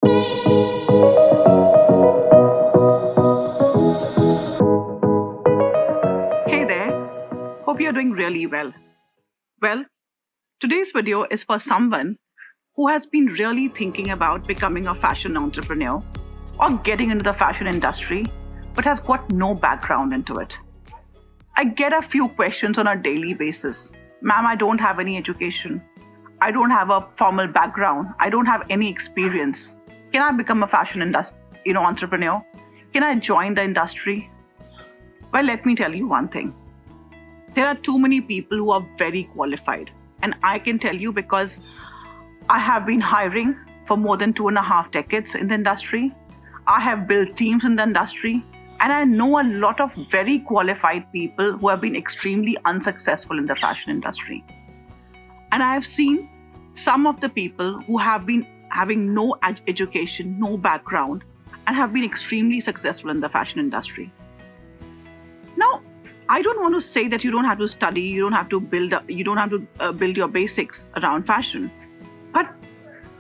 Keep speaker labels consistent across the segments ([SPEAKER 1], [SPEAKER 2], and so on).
[SPEAKER 1] Hey there, hope you're doing really well. Well, today's video is for someone who has been really thinking about becoming a fashion entrepreneur or getting into the fashion industry but has got no background into it. I get a few questions on a daily basis. Ma'am, I don't have any education. I don't have a formal background. I don't have any experience. Can I become a fashion entrepreneur? Can I join the industry? Well, let me tell you one thing. There are too many people who are very qualified. And I can tell you because I have been hiring for more than 2.5 decades in the industry. I have built teams in the industry. And I know a lot of very qualified people who have been extremely unsuccessful in the fashion industry. And I have seen some of the people who have been having no education, no background, and have been extremely successful in the fashion industry. Now, I don't want to say that you don't have to study, you don't have to build your basics around fashion. But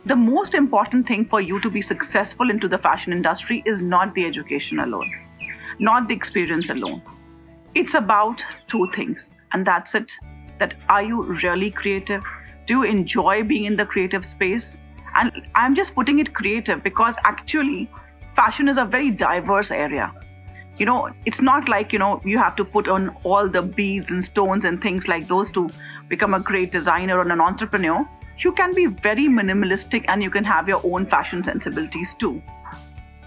[SPEAKER 1] the most important thing for you to be successful into the fashion industry is not the education alone, not the experience alone. It's about two things, and that's it. That are you really creative? Do you enjoy being in the creative space? And I'm just putting it creative because actually fashion is a very diverse area. It's not like, you have to put on all the beads and stones and things like those to become a great designer or an entrepreneur. You can be very minimalistic and you can have your own fashion sensibilities too.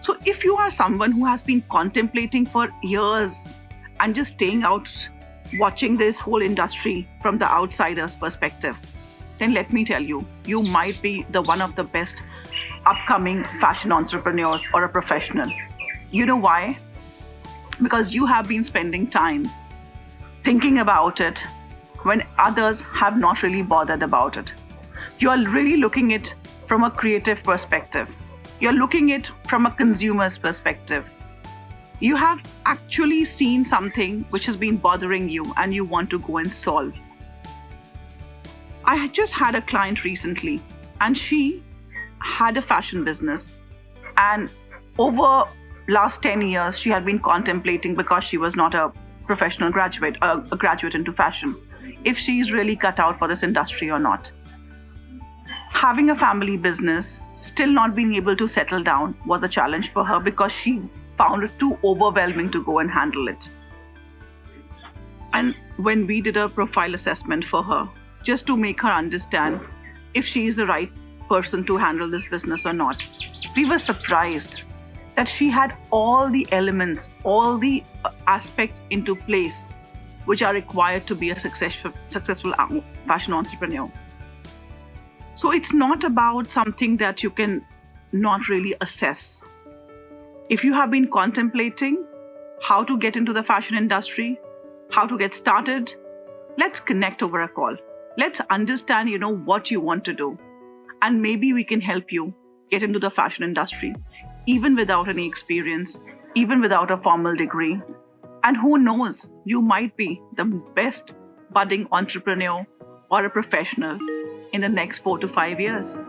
[SPEAKER 1] So if you are someone who has been contemplating for years and just staying out, watching this whole industry from the outsider's perspective, then let me tell you, you might be the one of the best upcoming fashion entrepreneurs or a professional. You know why? Because you have been spending time thinking about it when others have not really bothered about it. You are really looking at it from a creative perspective. You're looking at it from a consumer's perspective. You have actually seen something which has been bothering you and you want to go and solve. I had just had a client recently and she had a fashion business, and over last 10 years she had been contemplating, because she was not a professional graduate, a graduate into fashion, if she's really cut out for this industry or not. Having a family business, still not being able to settle down, was a challenge for her because she found it too overwhelming to go and handle it. And when we did a profile assessment for her, just to make her understand if she is the right person to handle this business or not, we were surprised that she had all the elements, all the aspects into place which are required to be a successful fashion entrepreneur. So it's not about something that you can not really assess. If you have been contemplating how to get into the fashion industry, how to get started, let's connect over a call. Let's understand, what you want to do. And maybe we can help you get into the fashion industry, even without any experience, even without a formal degree. And who knows, you might be the best budding entrepreneur or a professional in the next 4 to 5 years.